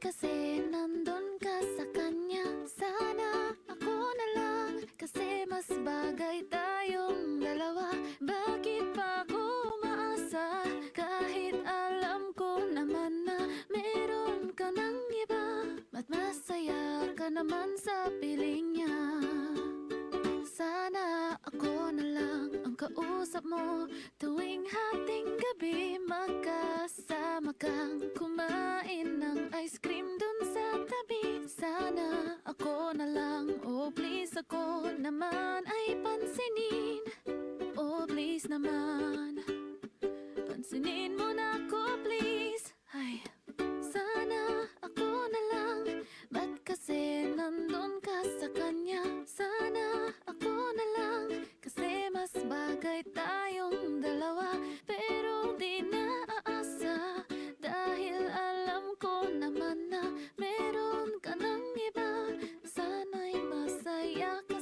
kasi nandun ka sa kanya? Sana ako na lang, kasi mas bagay tayong dalawa. Bakit pa ako umaasa, kahit alam ko naman na meron ka ng iba? At masaya ka naman sa piling niya. Sana ako na lang ang kausap mo tuwing hating gabi. Magkasama kang kumain ng ice cream dun sa tabi. Sana ako na lang, oh please ako naman ay pansinin. Oh please naman, pansinin mo na ako please. Ay, sana ako na lang, ba't kasi nandun ka sa kanya? Sana ako na lang, kasi mas bagay tayong dalawa. Pero di na aasa, dahil alam ko naman na meron ka ng iba. Sana'y masaya ka